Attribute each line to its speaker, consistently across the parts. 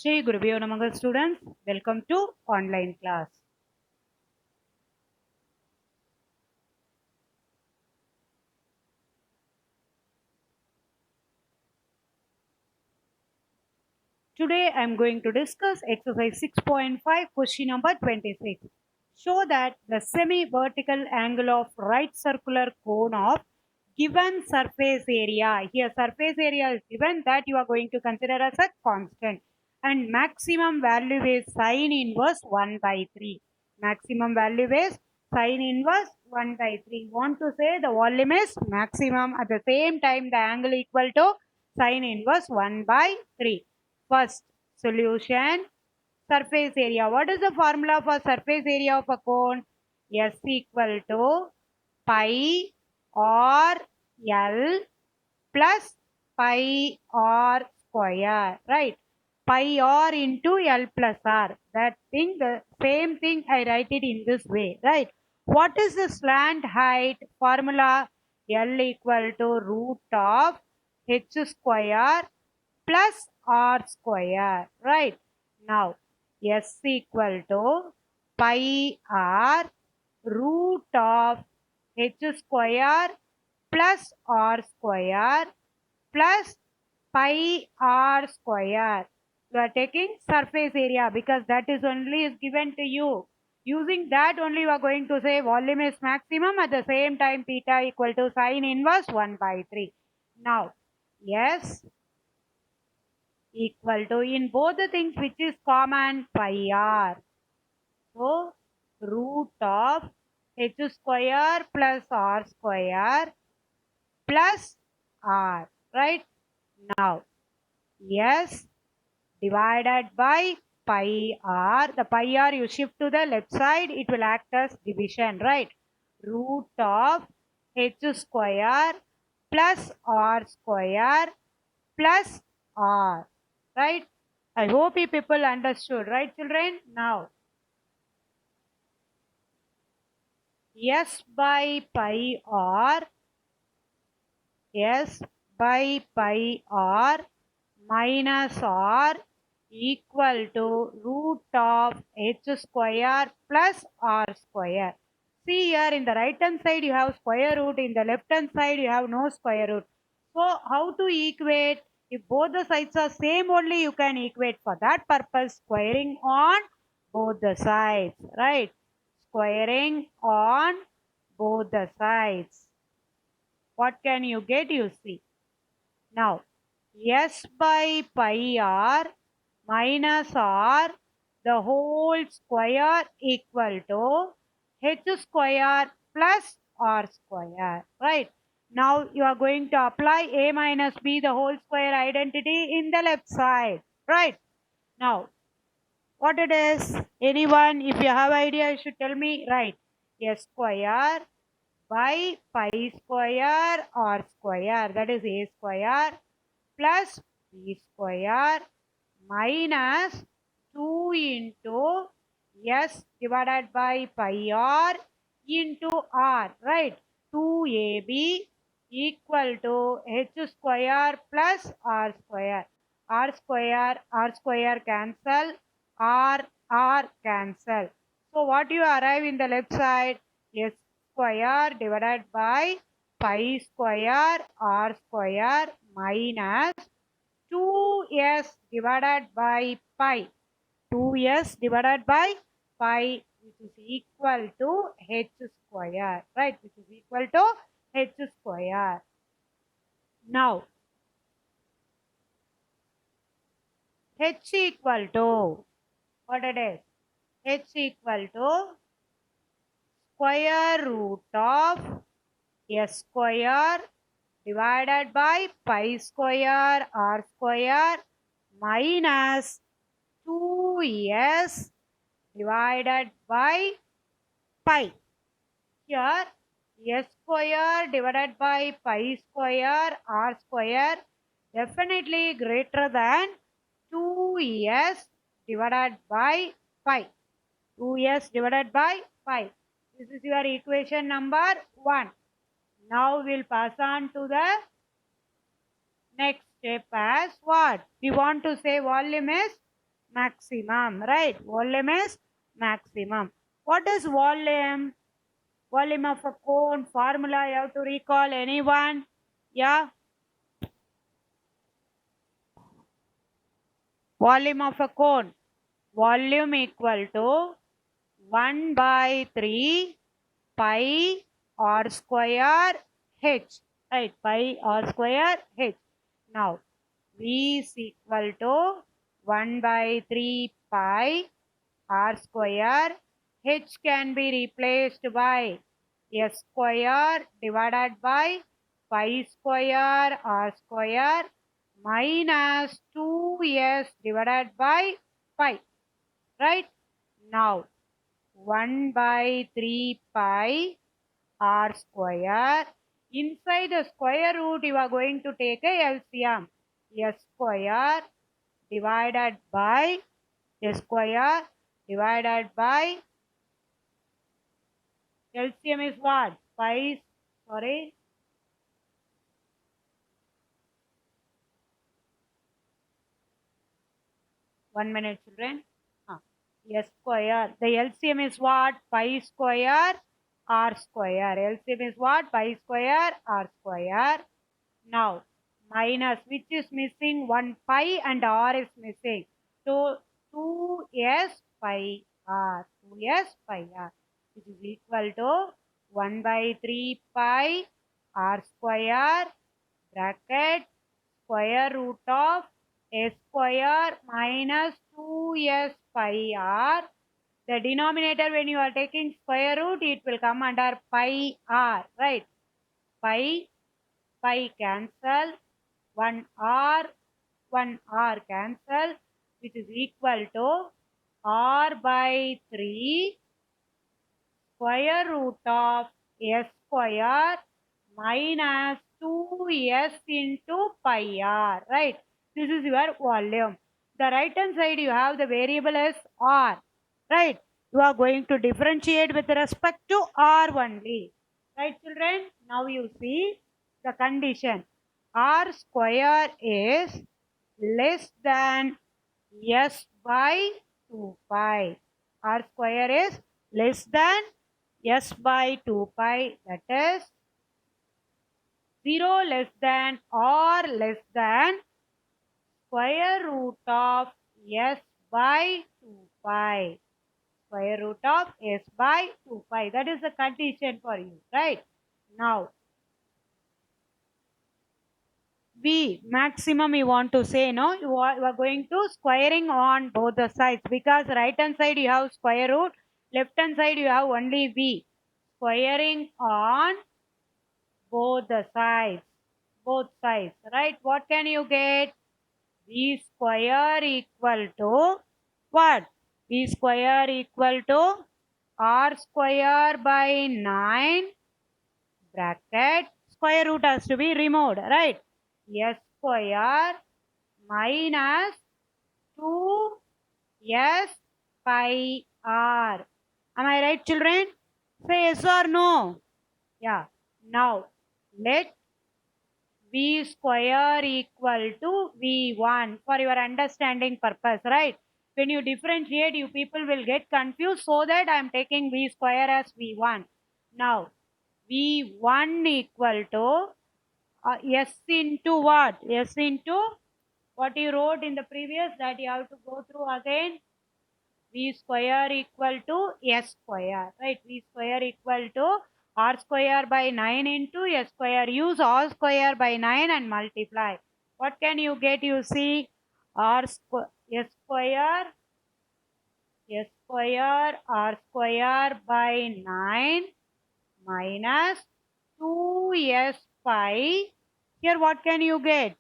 Speaker 1: Shri Gurubhyo Namaha students, welcome to online class. Today I am going to discuss exercise 6.5 question number 26. Show that the semi-vertical angle of right circular cone of given surface area. Here surface area is given that you are going to consider as a constant and maximum value is sine inverse 1 by 3. Maximum value is sine inverse 1 by 3. Want to say the volume is maximum, at the same time the angle equal to sine inverse 1 by 3. First solution, surface area. What is the formula for surface area of a cone? S equal to pi r L plus pi r square, right? Pi r into L plus r. That thing, the same thing I write it in this way, right? What is the slant height formula? L equal to root of h square plus r square, right? Now, S equal to pi r root of h square plus r square plus pi r square. You are taking surface area because that is only is given to you. Using that only you are going to say volume is maximum, at the same time theta equal to sine inverse 1 by 3. Now, yes, equal to, in both the things which is common, pi r. So root of h square plus r square plus r, right? Now s divided by pi r. The pi r you shift to the left side, it will act as division, right? Root of h square plus r square plus r, right? I hope you people understood, right children? Now s by pi r, s by pi r minus r equal to root of h square plus r square. See here in the right hand side you have square root, in the left hand side you have no square root. So how to equate? If both the sides are same only you can equate. For that purpose squaring on both the sides, right? Squaring on both the sides. What can you get? You see. Now s by pi r minus r the whole square equal to h square plus r square, right? Now you are going to apply a minus b the whole square identity in the left side, right? Now what it is? Anyone, if you have idea you should tell me, right? S square by pi square r square, that is a square plus b square minus 2 into s divided by pi r into r, right? 2ab equal to h square plus r square. R square cancel, r cancel. So what you arrive in the left side? S square divided by pi square r square minus 2s divided by pi. 2s divided by pi, which is equal to h square, right? Which is equal to h square. Now h equal to, what it is? H equal to square root of s square divided by pi square r square minus 2s divided by pi. Here s square divided by pi square r square definitely greater than 2s divided by pi. 2s divided by pi. This is your equation number 1. Now we'll pass on to the next step as what? We want to say volume is maximum, right? Volume is maximum. What is volume? Volume of a cone formula you have to recall. Anyone? Yeah. Volume of a cone. Volume equal to 1 by 3 pi r square h. Right? Pi r square h. Now, V is equal to 1 by 3 pi r square. H can be replaced by s square divided by pi square r square minus 2s divided by pi. Right? Now, 1 by 3 pi r square. Inside the square root, you are going to take a LCM. S square divided by S square divided by LCM is what? Pi, sorry, 1 minute children. S square. The LCM is what? Pi square R square. LCM is what? Pi square R square. Now, minus which is missing? 1 pi and R is missing. So, 2s pi R. 2s pi R. Which is equal to 1 by 3 pi R square bracket square root of s square minus 2s pi r. The denominator, when you are taking square root, it will come under pi r, right? Pi cancel, 1 r cancel, which is equal to r by 3 square root of s square minus 2s into pi r, right? This is your volume. The right hand side you have the variable as r, right? You are going to differentiate with respect to r only, right children? Now you see the condition. R square is less than s by 2 pi. R square is less than s by 2 pi, that is 0 less than or less than square root of s by 2 pi. Square root of s by 2 pi. That is the condition for you, right? Now, V maximum you want to say, no? You are going to squaring on both the sides, because right hand side you have square root, left hand side you have only V. Squaring on both the sides, right? What can you get? V square equal to what? V square equal to r square by 9 bracket square root has to be removed, right? S square minus 2s pi r. Am I right children? Say yes or no. Yeah. Now let V square equal to V1 for your understanding purpose, right? When you differentiate, you people will get confused, so that I am taking V square as V1. Now, V1 equal to S into what? S into what you wrote in the previous, that you have to go through again. V square equal to S square, right? V square equal to R square by 9 into S square. Use R square by 9 and multiply. What can you get? You see R square, S square, S square, R square by 9 minus 2S pi. Here what can you get?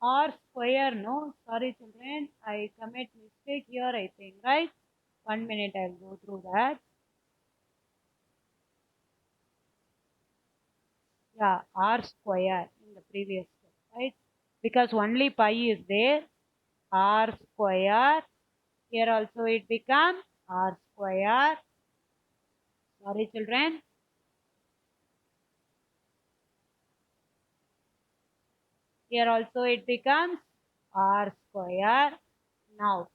Speaker 1: R square, no? Sorry children, I commit mistake here I think, right? 1 minute, I'll go through that. Yeah, r square in the previous step, right? Because only pi is there. R square. Here also it becomes r square. Sorry children. Here also it becomes r square. Now,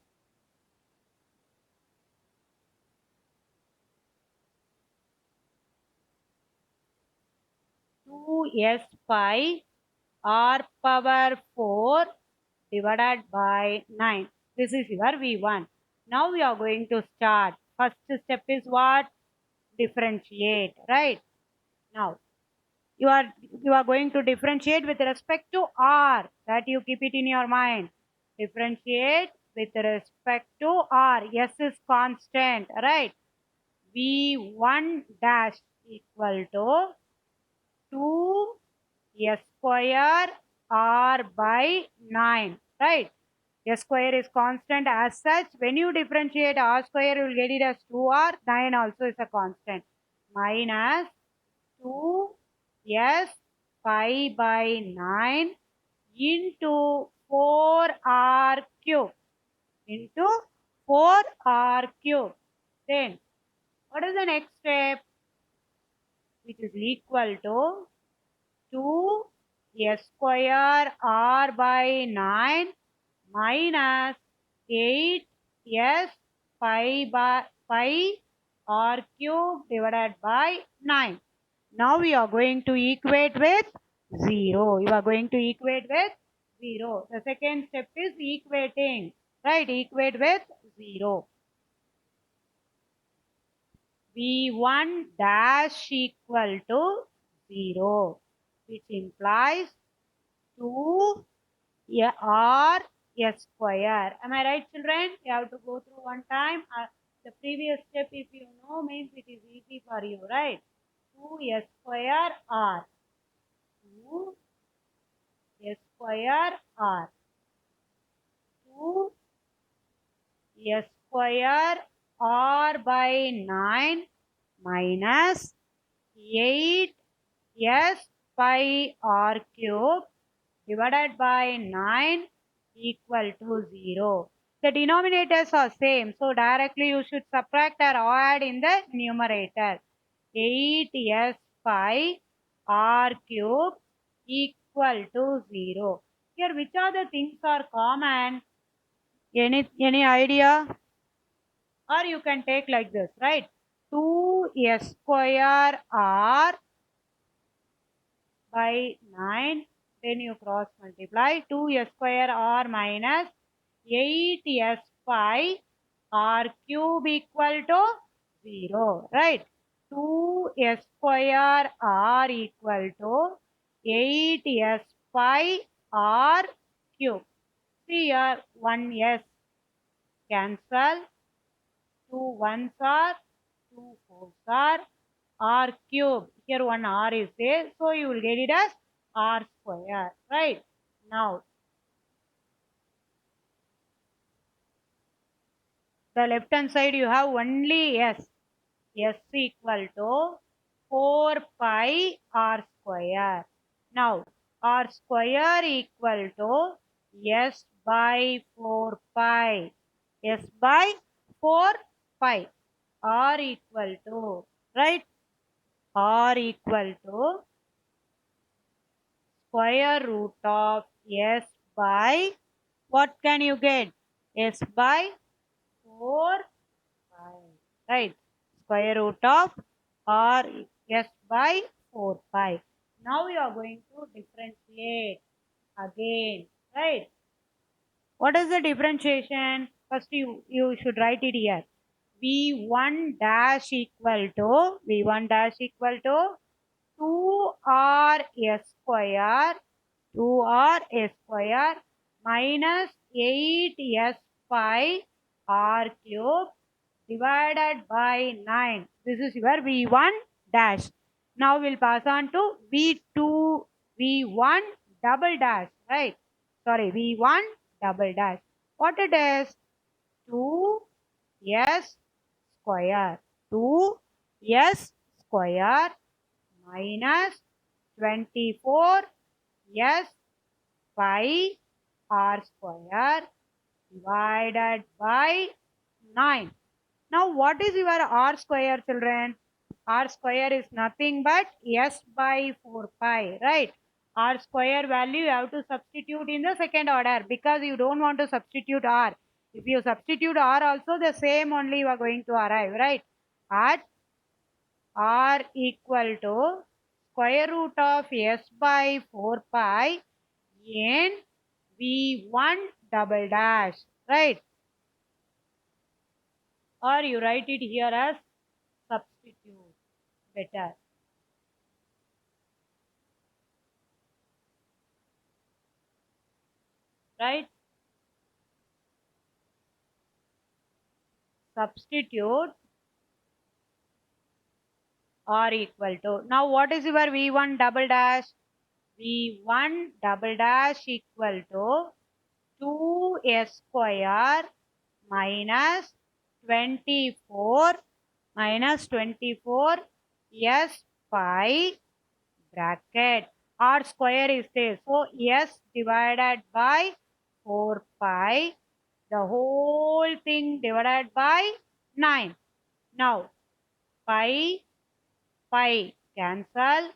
Speaker 1: two s pi r power 4 divided by 9. This is your V1. Now we are going to start. First step is what? Differentiate, right? Now, you are going to differentiate with respect to r. That you keep it in your mind. Differentiate with respect to r. S is constant, right? V1 dash equal to 2 s square r by 9, right? S square is constant as such. When you differentiate r square, you will get it as 2r. 9 also is a constant. Minus 2 s pi by 9 into 4r cube. Into 4r cube. Then, what is the next step? Which is equal to 2 s square r by 9 minus 8 s pi r cube divided by 9. Now we are going to equate with 0. You are going to equate with 0. The second step is equating. Right? Equate with 0. V1 dash equal to 0. Which implies 2 r s square. Am I right, children? You have to go through one time. The previous step, if you know, means it is easy for you, right? 2 s square r. 2 s square r. 2 s square r by 9 minus 8 s pi r cube divided by 9 equal to 0. The denominators are same. So directly you should subtract or add in the numerator. 8s pi r cube equal to 0. Here which are the things are common? Any idea? Or you can take like this, right? 2s square r by 9, then you cross multiply 2s square r minus 8s pi r cube equal to 0, right? 2s square r equal to 8s pi r cube. See here, 1s cancel, 2 ones are, 2 fours are, r cube. Here one r is there, so you will get it as r square, right? Now, the left hand side you have only s. S equal to 4 pi r square. Now, r square equal to s by 4 pi. S by 4 pi. R equal to, right? R equal to square root of s by, what can you get? S by 4 pi, right? Square root of r s by 4 pi. Now you are going to differentiate again, right? What is the differentiation? First you should write it here. V1 dash equal to, V1 dash equal to 2r s square, 2r s square minus 8s pi r cube divided by 9. This is your V1 dash. Now we'll pass on to V2, V1 double dash, right? Sorry, V1 double dash. What it is? 2s square. 2s square minus 24 s pi r square divided by 9. Now what is your r square, children? R square is nothing but s by 4 pi, right? R square value you have to substitute in the second order because you don't want to substitute R. If you substitute R also, the same only you are going to arrive, right? At R equal to square root of S by 4 pi in V1 double dash, right? Or you write it here as substitute, better. Right? Substitute R equal to. Now what is your V1 double dash? V1 double dash equal to 2S square minus 24 minus 24 S pi bracket. R square is there. So S divided by 4 pi. The whole thing divided by 9. Now pi cancel.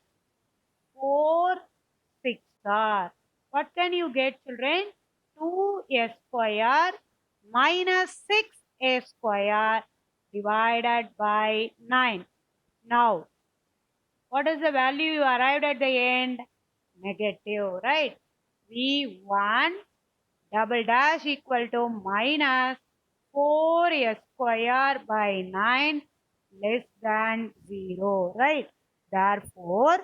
Speaker 1: 4 6 are. What can you get, children? 2s square minus 6a square divided by 9. Now, what is the value you arrived at the end? Negative, right? V1 double dash equal to minus 4s square by 9 less than 0, right? Therefore,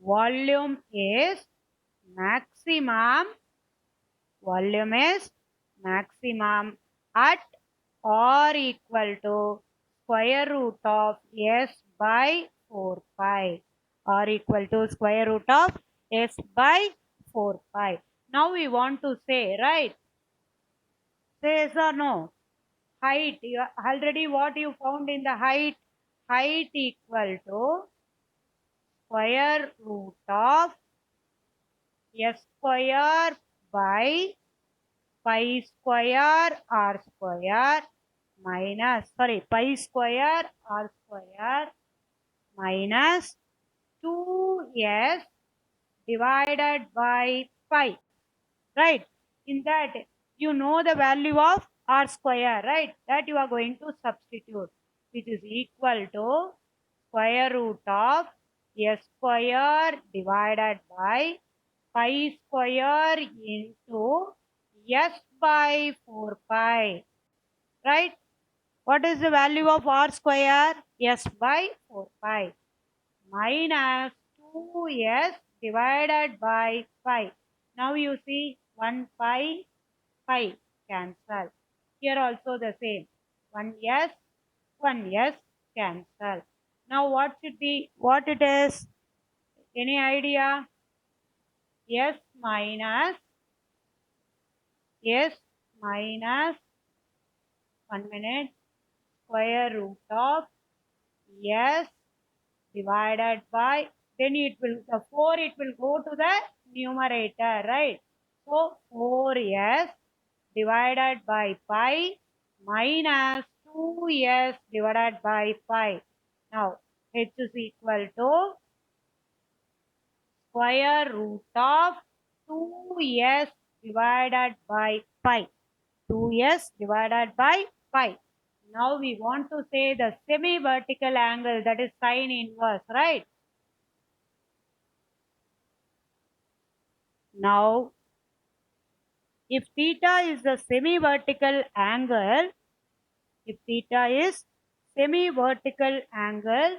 Speaker 1: volume is maximum at or equal to square root of S by 4 pi, or equal to square root of S by 4 pi. Now we want to say, right? Say yes or no? Height, already what you found in the height? Height equal to square root of S square by pi square R square minus, pi square R square minus 2S divided by pi, right? In that, you know the value of R square, right? That you are going to substitute, which is equal to square root of S square divided by pi square into S by 4 pi, right? What is the value of R square? S by 4 pi minus 2S divided by pi. Now you see 1 pi cancel. Here also the same. 1S cancel. Now what should be, what it is? Any idea? S minus 1 minute square root of S divided by, then it will, the 4 it will go to the numerator, right? So 4S divided by pi minus 2S divided by pi. Now H is equal to square root of 2S divided by pi. 2S divided by pi. Now we want to say the semi-vertical angle, that is sine inverse, right? Now, if theta is the semi-vertical angle, if theta is semi-vertical angle,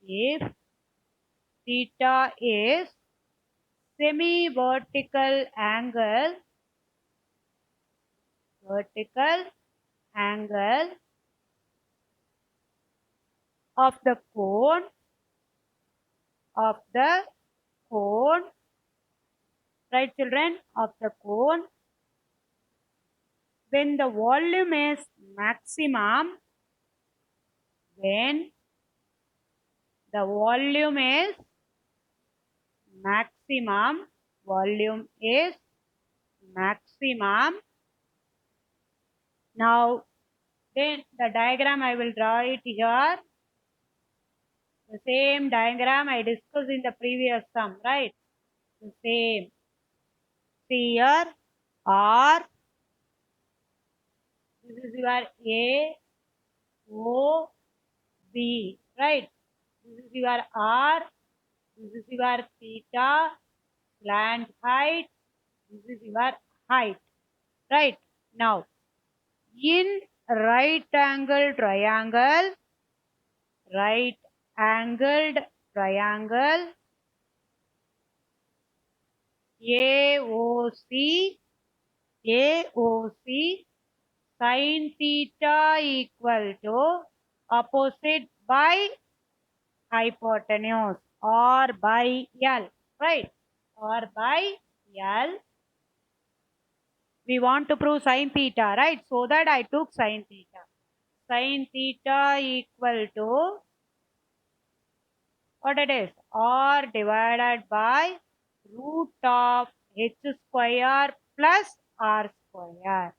Speaker 1: if theta is semi-vertical angle, vertical angle of the cone, right children, of the cone, when the volume is maximum, when the volume is maximum, volume is maximum. Now, then the diagram I will draw it here. The same diagram I discussed in the previous sum, right? The same. See here, R, this is your A, O, B, right? This is your R, this is your theta, slant height, this is your height, right? Now, in right angled triangle, right angled triangle, AOC, AOC, sin theta equal to opposite by hypotenuse or by L, right? Or by L. We want to prove sin theta, right? So that I took sin theta. Sin theta equal to what it is? R divided by root of h square plus r square,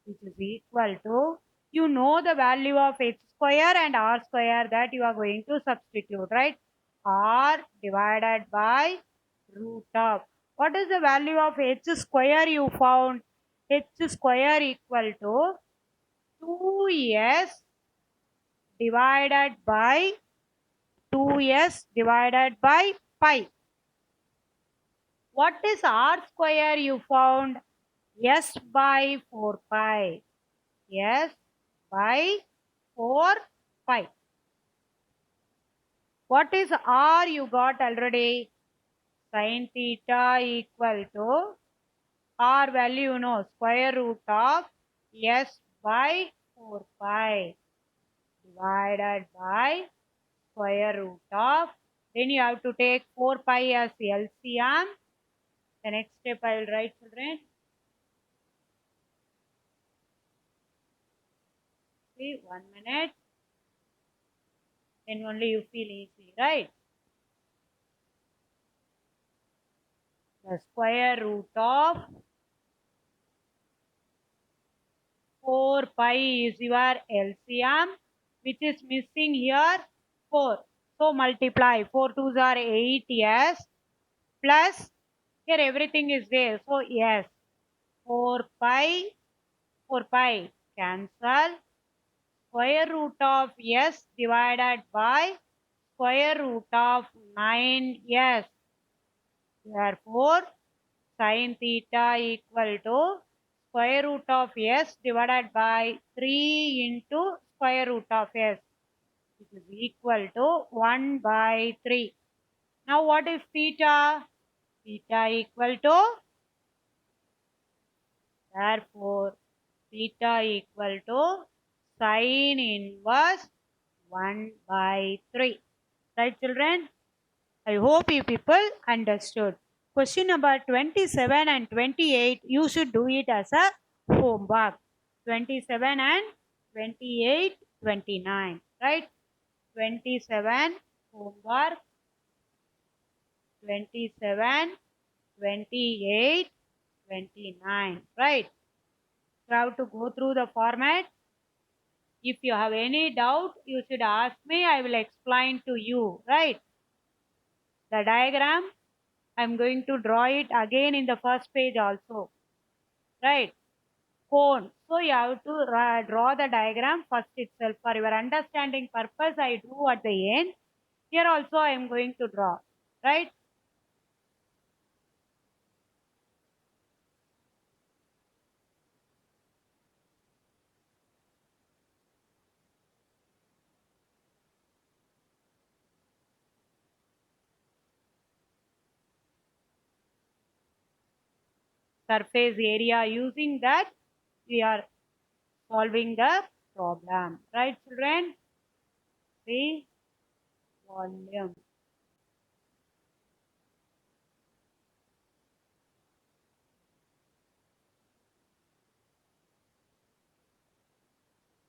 Speaker 1: which is equal to, you know the value of h square and r square that you are going to substitute, right? R divided by root of, what is the value of h square you found? H square equal to 2s divided by 2s divided by pi. What is r square you found? S by 4 pi. S by 4 pi. What is r you got already? Sin theta equal to r value, you know, square root of s by 4 pi divided by square root of, then you have to take 4 pi as LCM. The next step I will write, children. See, 1 minute. Then only you feel easy, right? The square root of 4 pi is your LCM, which is missing here 4. So multiply. 4 twos are 8, yes. Plus, here everything is there. So yes, 4 pi, 4 pi cancel. Square root of s divided by square root of 9s. Therefore, sin theta equal to square root of s divided by 3 into square root of s, which is equal to 1 by 3. Now what is theta? Theta equal to, therefore, theta equal to sin inverse 1 by 3. Right, children? I hope you people understood. Question number 27 and 28, you should do it as a homework. 27 and 28, 29, right? 27 homework, 27, 28, 29, right? You have to go through the format. If you have any doubt, you should ask me. I will explain to you, right? The diagram, I'm going to draw it again in the first page also, right? Cone. So you have to draw the diagram first itself. For your understanding purpose, I drew at the end. Here also I am going to draw, right? Surface area, using that we are solving the problem, right, children? See, volume.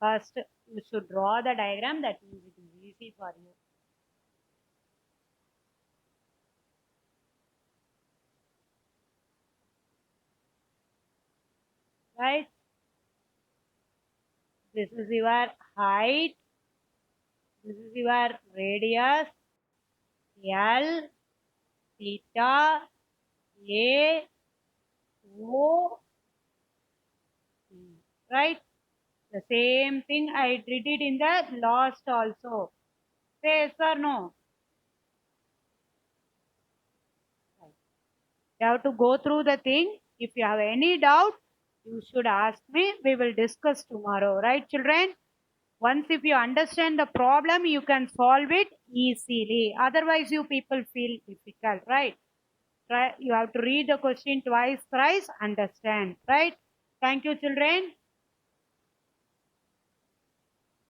Speaker 1: First, you should draw the diagram, that means it is easy for you. Right? This is your height. This is your radius. L theta A O T. Right? The same thing I did it in the last also. Say yes or no? You have to go through the thing. If you have any doubt, you should ask me. We will discuss tomorrow. Right, children? Once if you understand the problem, you can solve it easily. Otherwise, you people feel difficult, right? Try, you have to read the question twice, thrice, understand, right? Thank you, children.